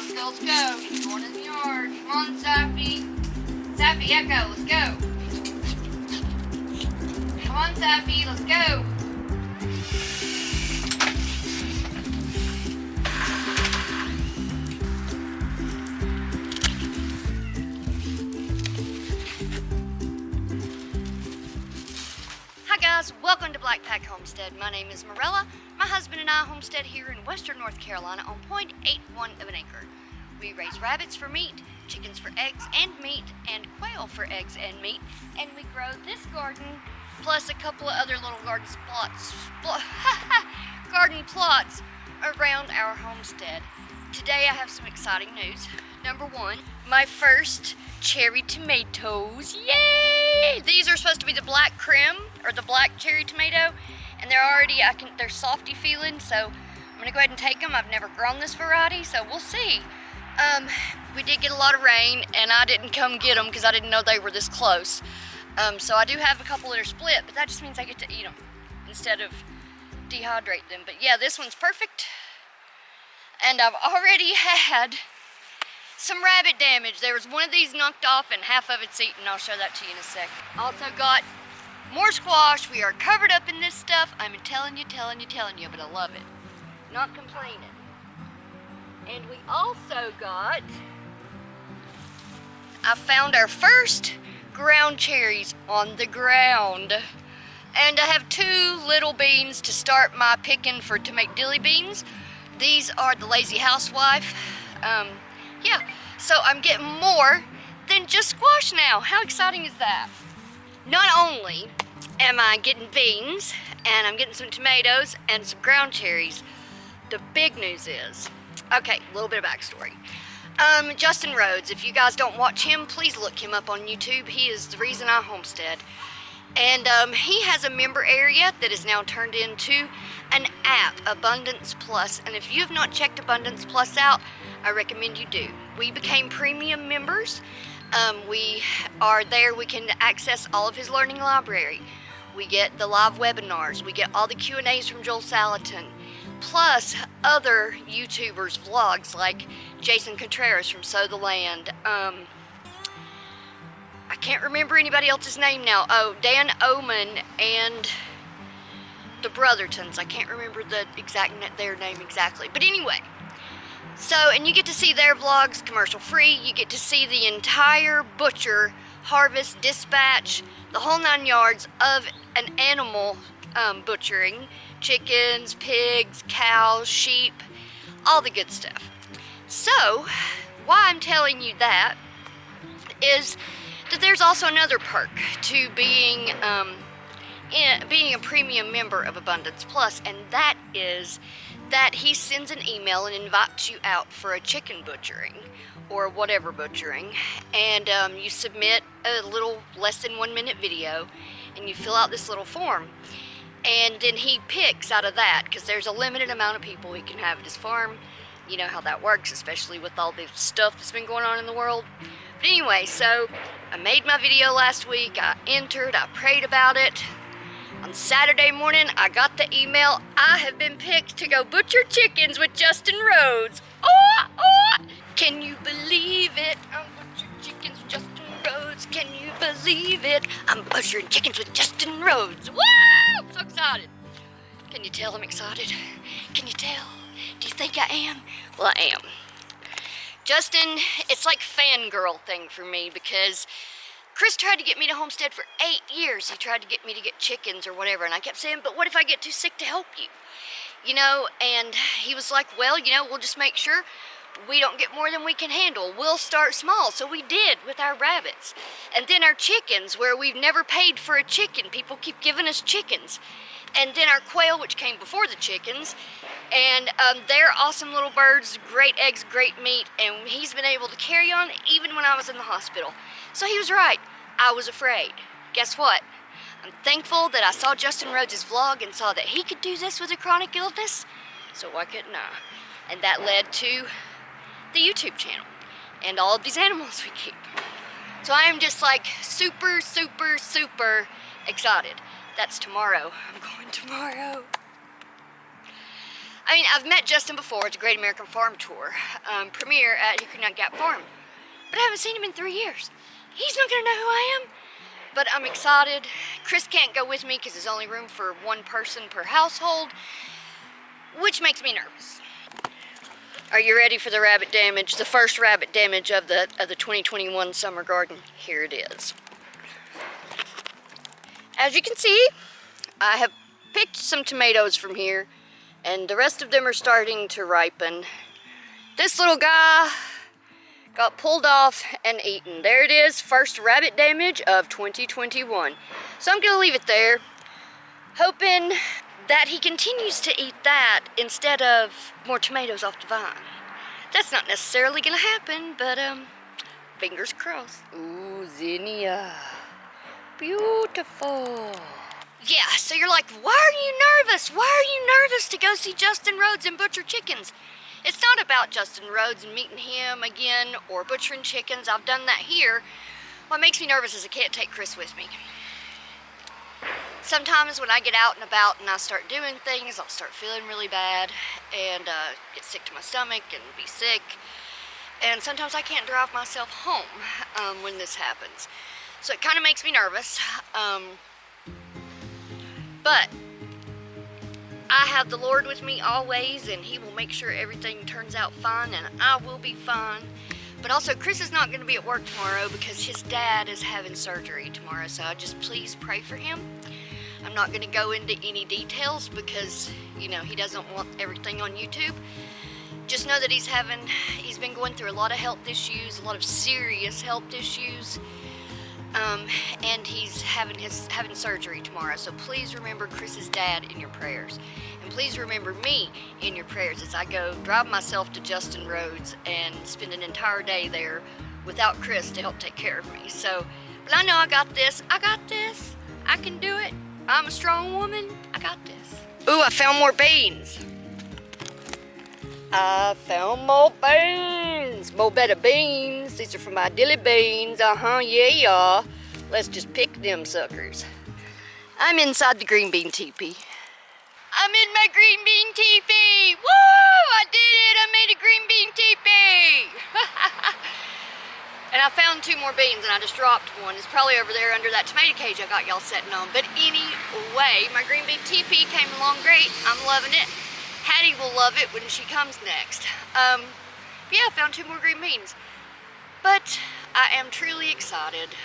let's go, let's go. He's going in the yard. Come on, Sappy. Sappy, Echo, let's go. Come on, Sappy, let's go. Hi guys, welcome to Blackpack Homestead. My name is Marella. My husband and I homestead here in western North Carolina on 0.81 of an acre. We raise rabbits for meat, chickens for eggs and meat, and quail for eggs and meat. And we grow this garden plus a couple of other little garden plots around our homestead. Today I have some exciting news. Number one, my first cherry tomatoes. Yay! These are supposed to be the black creme or the black cherry tomato, and they're already, they're softy feeling, so I'm gonna go ahead and take them. I've never grown this variety, so we'll see. We did get a lot of rain, and I didn't come get them because I didn't know they were this close. So I do have a couple that are split, but that just means I get to eat them instead of dehydrate them. But yeah, this one's perfect. And I've already had some rabbit damage. There was one of these knocked off and half of it's eaten. I'll show that to you in a sec. Also got more squash. We are covered up in this stuff. I'm telling you, but I love it. Not complaining. And we also got, I found our first ground cherries on the ground. And I have two little beans to start my picking to make dilly beans. These are the Lazy Housewife. Yeah, so I'm getting more than just squash now. How exciting is that? Not only am I getting beans, and I'm getting some tomatoes and some ground cherries, the big news is, okay, a little bit of backstory. Justin Rhodes, if you guys don't watch him, please look him up on YouTube. He is the reason I homestead. And he has a member area that is now turned into an app, Abundance Plus. And if you have not checked Abundance Plus out, I recommend you do. We became premium members. We are there. We can access all of his learning library. We get the live webinars. We get all the Q&As from Joel Salatin. Plus other YouTubers' vlogs like Jason Contreras from Sow the Land. I can't remember anybody else's name now. Oh, Dan Oman and the Brothertons. I can't remember their name exactly. But anyway, so, and you get to see their vlogs commercial free. You get to see the entire butcher, harvest, dispatch, the whole 9 yards of an animal butchering. Chickens, pigs, cows, sheep, all the good stuff. So, why I'm telling you that is that there's also another perk to being a premium member of Abundance Plus, and that is that he sends an email and invites you out for a chicken butchering or whatever butchering, and you submit a little less than 1 minute video, and you fill out this little form, and then he picks out of that, because there's a limited amount of people he can have at his farm. You know how that works, especially with all the stuff that's been going on in the world. But anyway, so I made my video last week, I entered, I prayed about it. On Saturday morning, I got the email, I have been picked to go butcher chickens with Justin Rhodes. Oh, oh! Can you believe it? I'm butchering chickens with Justin Rhodes. Can you believe it? I'm butchering chickens with Justin Rhodes. Woo! I'm so excited. Can you tell I'm excited? Can you tell? Do you think I am? Well, I am. Justin, it's like fangirl thing for me because Chris tried to get me to homestead for 8 years. He tried to get me to get chickens or whatever, and I kept saying, but what if I get too sick to help you? You know, and he was like, well, you know, we'll just make sure we don't get more than we can handle. We'll start small. So we did with our rabbits. And then our chickens, where we've never paid for a chicken. People keep giving us chickens. And then our quail, which came before the chickens. And they're awesome little birds, great eggs, great meat. And he's been able to carry on even when I was in the hospital. So he was right. I was afraid. Guess what? I'm thankful that I saw Justin Rhodes' vlog and saw that he could do this with a chronic illness. So why couldn't I? And that led to the YouTube channel and all of these animals we keep. So I am just like super excited. That's tomorrow. I'm going tomorrow. I mean, I've met Justin before at the Great American Farm Tour, premiere at Hickory Nut Gap Farm, but I haven't seen him in 3 years. He's not gonna know who I am, but I'm excited. Chris can't go with me because there's only room for one person per household, which makes me nervous. Are you ready for the rabbit damage? The first rabbit damage of the 2021 summer garden. Here it is. As you can see, I have picked some tomatoes from here, and the rest of them are starting to ripen. This little guy got pulled off and eaten. There it is, first rabbit damage of 2021. So I'm gonna leave it there, hoping that he continues to eat that instead of more tomatoes off the vine. That's not necessarily gonna happen, but fingers crossed. Ooh, zinnia. Beautiful. Yeah, so you're like, why are you nervous? Why are you nervous to go see Justin Rhodes and butcher chickens? It's not about Justin Rhodes and meeting him again or butchering chickens. I've done that here. What makes me nervous is I can't take Chris with me. Sometimes when I get out and about and I start doing things, I'll start feeling really bad and get sick to my stomach and be sick. And sometimes I can't drive myself home when this happens. So it kind of makes me nervous. But I have the Lord with me always, and He will make sure everything turns out fine, and I will be fine. But also, Chris is not going to be at work tomorrow because his dad is having surgery tomorrow, so just please pray for him. I'm not going to go into any details because, you know, he doesn't want everything on YouTube. Just know that he's been going through a lot of health issues, a lot of serious health issues, and he's having surgery tomorrow. So please remember Chris's dad in your prayers. And please remember me in your prayers as I go drive myself to Justin Rhodes and spend an entire day there without Chris to help take care of me. So, but I know I got this. I got this. I can do it. I'm a strong woman. I got this. Ooh, I found more beans. I found more beans. More better beans. These are from my dilly beans. Yeah. Let's just pick them suckers. I'm inside the green bean teepee. I'm in my green bean teepee. Woo! I did it. I made a green bean teepee. And I found 2 more beans and I just dropped one. It's probably over there under that tomato cage I got y'all sitting on. But anyway, my green bean teepee came along great. I'm loving it. Hattie will love it when she comes next. Yeah, I found 2 more green beans. But I am truly excited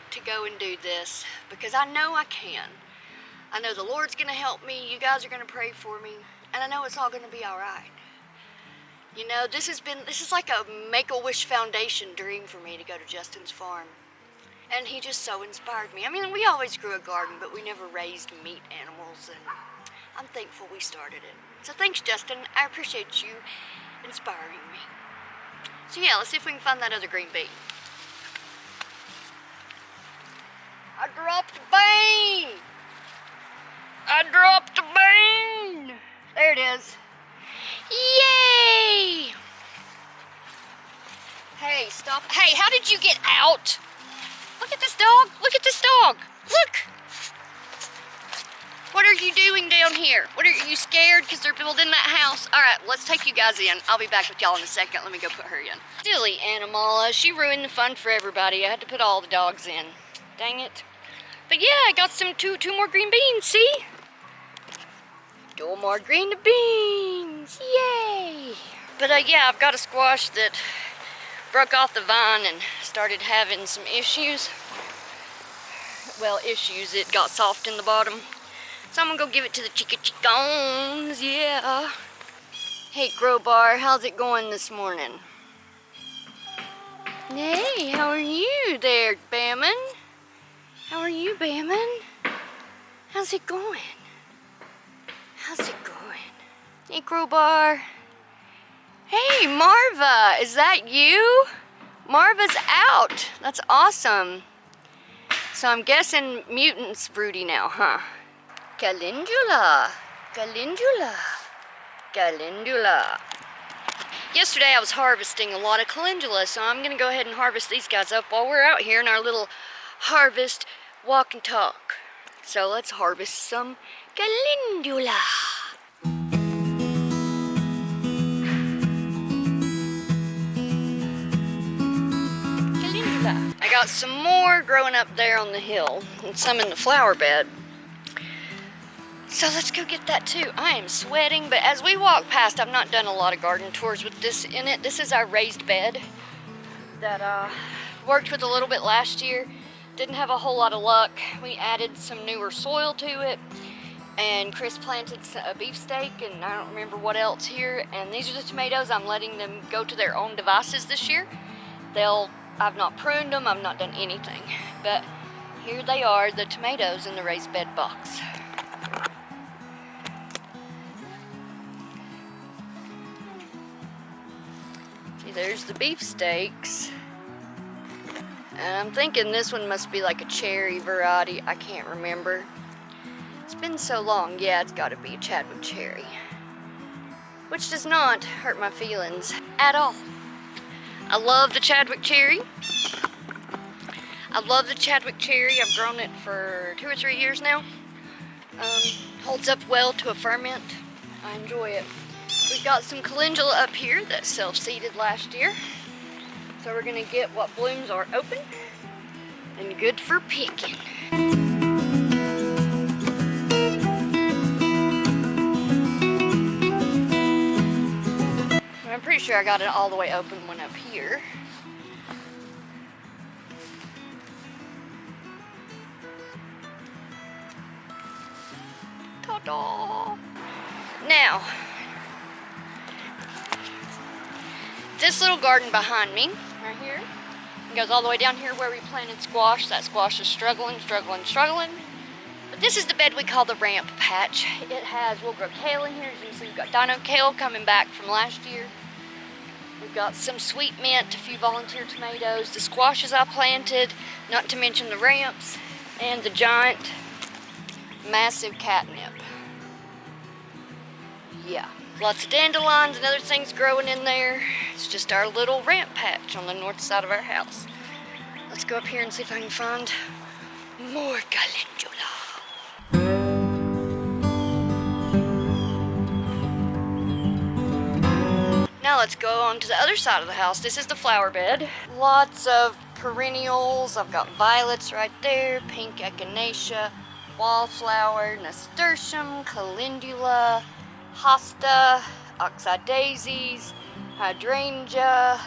to go and do this because I know I can. I know the Lord's gonna help me. You guys are gonna pray for me. And I know it's all gonna be all right. You know, this is like a Make-A-Wish Foundation dream for me to go to Justin's farm. And he just so inspired me. I mean, we always grew a garden, but we never raised meat animals, and I'm thankful we started it. So thanks, Justin. I appreciate you inspiring me. So yeah, let's see if we can find that other green bean. I dropped a bean! I dropped a bean! There it is. Yay! Hey, stop. Hey, how did you get out? Look at this dog. Look at this dog. Look. What are you doing down here? What are you scared because they're building that house? All right, let's take you guys in. I'll be back with y'all in a second. Let me go put her in. Silly Animala. She ruined the fun for everybody. I had to put all the dogs in. Dang it. But yeah, I got some two more green beans, see? 2 more green beans, yay! But yeah, I've got a squash that broke off the vine and started having some issues. Well, it got soft in the bottom. So I'm gonna go give it to the chickens, yeah. Hey, Crowbar, how's it going this morning? Hey, how are you there, Bamman? How are you, Bamman? How's it going? How's it going? Hey, Crowbar. Hey, Marva, is that you? Marva's out. That's awesome. So I'm guessing mutant's broody now, huh? Calendula. Calendula. Calendula. Yesterday I was harvesting a lot of calendula, so I'm gonna go ahead and harvest these guys up while we're out here in our little harvest walk and talk. So let's harvest some calendula. got some more growing up there on the hill and some in the flower bed. So let's go get that too. I am sweating, but as we walk past, I've not done a lot of garden tours with this in it. This is our raised bed that worked with a little bit last year. Didn't have a whole lot of luck. We added some newer soil to it, and Chris planted a beefsteak and I don't remember what else here. And these are the tomatoes. I'm letting them go to their own devices this year. I've not pruned them, I've not done anything. But here they are, the tomatoes in the raised bed box. See, there's the beefsteaks. And I'm thinking this one must be like a cherry variety. I can't remember. It's been so long. Yeah, it's got to be a Chadwick cherry. Which does not hurt my feelings at all. I love the Chadwick cherry. I've grown it for 2 or 3 years now. Holds up well to a ferment. I enjoy it. We've got some calendula up here that self-seeded last year. So we're gonna get what blooms are open and good for picking. I'm pretty sure I got it all the way open one up here. Ta-da! Now, this little garden behind me, right here, it goes all the way down here where we planted squash. That squash is struggling. But this is the bed we call the ramp patch. We'll grow kale in here. As you can see, we've got dino kale coming back from last year. We've got some sweet mint, a few volunteer tomatoes, the squashes I planted, not to mention the ramps, and the giant, massive catnip. Yeah, lots of dandelions and other things growing in there. It's just our little ramp patch on the north side of our house. Let's go up here and see if I can find more calendula. Now let's go on to the other side of the house. This is the flower bed. Lots of perennials. I've got violets right there, pink echinacea, wallflower, nasturtium, calendula, hosta, oxeye daisies, hydrangea,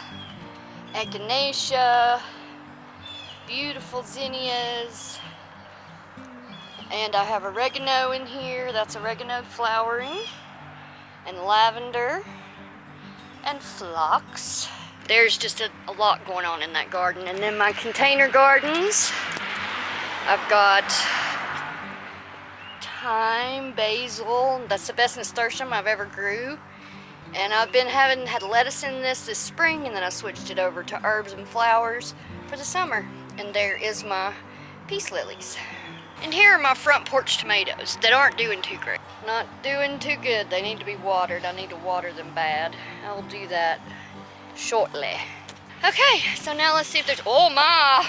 echinacea, beautiful zinnias, and I have oregano in here. That's oregano flowering, and lavender, and phlox. There's just a lot going on in that garden. And then my container gardens, I've got thyme, basil. That's the best nasturtium I've ever grew. And I've been had lettuce in this spring, and then I switched it over to herbs and flowers for the summer. And there is my peace lilies. And here are my front porch tomatoes that aren't doing too great. Not doing too good. They need to be watered. I need to water them bad. I will do that shortly. Okay, so now let's see if there's, oh my!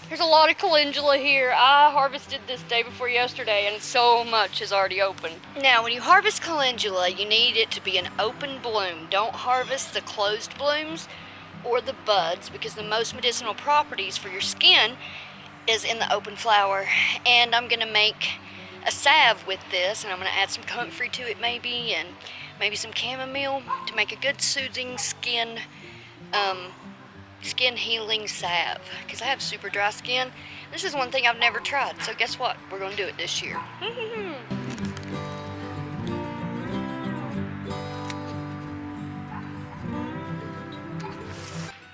There's a lot of calendula here. I harvested this day before yesterday, and so much is already open. Now, when you harvest calendula, you need it to be an open bloom. Don't harvest the closed blooms or the buds, because the most medicinal properties for your skin is in the open flower. And I'm gonna make a salve with this, and I'm gonna add some comfrey to it maybe, and maybe some chamomile to make a good soothing skin healing salve, because I have super dry skin. This is one thing I've never tried, so guess what? We're gonna do it this year.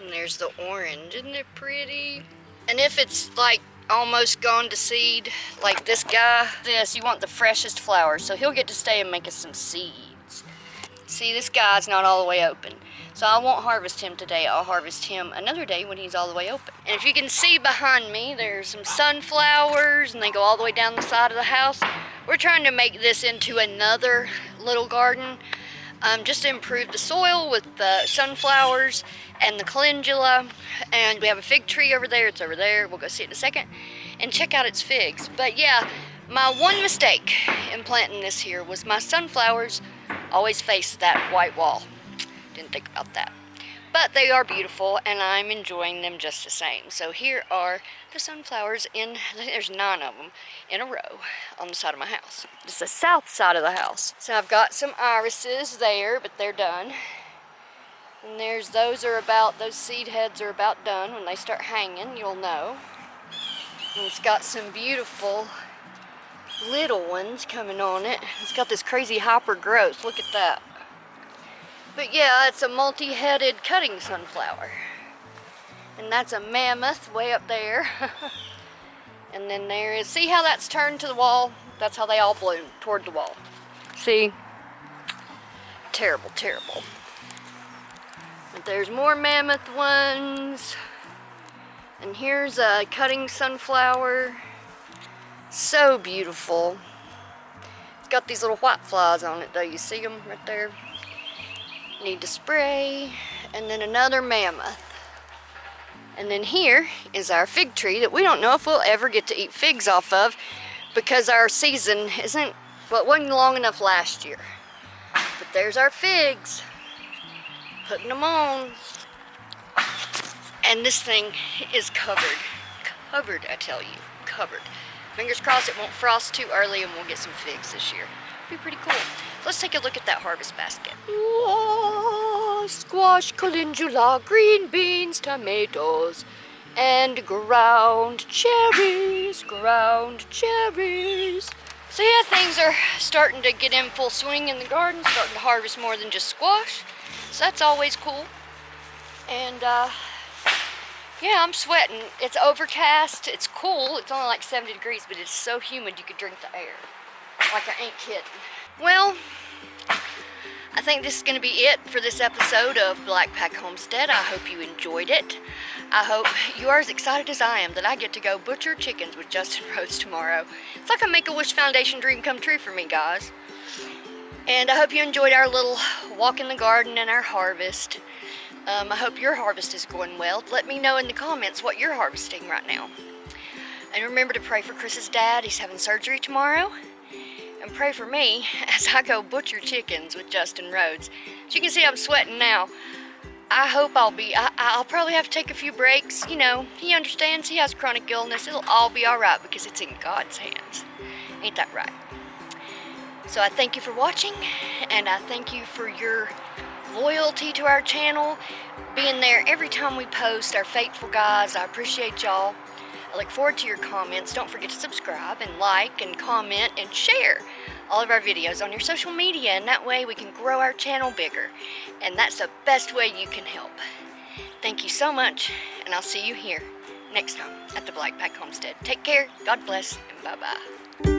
And there's the orange. Isn't it pretty? And if it's like almost gone to seed, like this guy, you want the freshest flowers, so he'll get to stay and make us some seeds. See, this guy's not all the way open, so I won't harvest him today. I'll harvest him another day when he's all the way open. And if you can see behind me, there's some sunflowers, and they go all the way down the side of the house. We're trying to make this into another little garden, just to improve the soil with the sunflowers and the calendula. And we have a fig tree over there. It's over there. We'll go see it in a second and check out its figs. But yeah, my one mistake in planting this here was my sunflowers always face that white wall. Didn't think about that. But they are beautiful, and I'm enjoying them just the same. So here are the sunflowers there's 9 of them in a row on the side of my house. It's the south side of the house. So I've got some irises there, but they're done. And those seed heads are about done. When they start hanging, you'll know. And it's got some beautiful little ones coming on it. It's got this crazy hyper growth. Look at that. But yeah, it's a multi-headed cutting sunflower. And that's a mammoth way up there. And then there is, see how that's turned to the wall? That's how they all bloom, toward the wall. See? Terrible, terrible. But there's more mammoth ones. And here's a cutting sunflower. So beautiful. It's got these little white flies on it though. You see them right there? Need to spray. And then another mammoth. And then here is our fig tree that we don't know if we'll ever get to eat figs off of, because our season wasn't long enough last year. But there's our figs. Putting them on. And this thing is covered. Covered, I tell you. Covered. Fingers crossed it won't frost too early and we'll get some figs this year. It'll be pretty cool. Let's take a look at that harvest basket. Whoa, squash, calendula, green beans, tomatoes, and ground cherries, ground cherries. So yeah, things are starting to get in full swing in the garden, starting to harvest more than just squash. So that's always cool. And yeah, I'm sweating. It's overcast, it's cool, it's only like 70 degrees, but it's so humid you could drink the air. Like I ain't kidding. Well, I think this is going to be it for this episode of Blackpack Homestead. I hope you enjoyed it. I hope you are as excited as I am that I get to go butcher chickens with Justin Rhodes tomorrow. It's like a Make-A-Wish Foundation dream come true for me, guys. And I hope you enjoyed our little walk in the garden and our harvest. I hope your harvest is going well. Let me know in the comments what you're harvesting right now. And remember to pray for Chris's dad. He's having surgery tomorrow. And pray for me as I go butcher chickens with Justin Rhodes. As you can see, I'm sweating now. I hope I'll probably have to take a few breaks. You know, he understands he has chronic illness. It'll all be all right because it's in God's hands. Ain't that right? So I thank you for watching, and I thank you for your loyalty to our channel, being there every time we post, our faithful guys. I appreciate y'all. I look forward to your comments. Don't forget to subscribe and like and comment and share all of our videos on your social media, and that way we can grow our channel bigger. And that's the best way you can help. Thank you so much, and I'll see you here next time at the Blackpack Homestead. Take care, God bless, and bye-bye.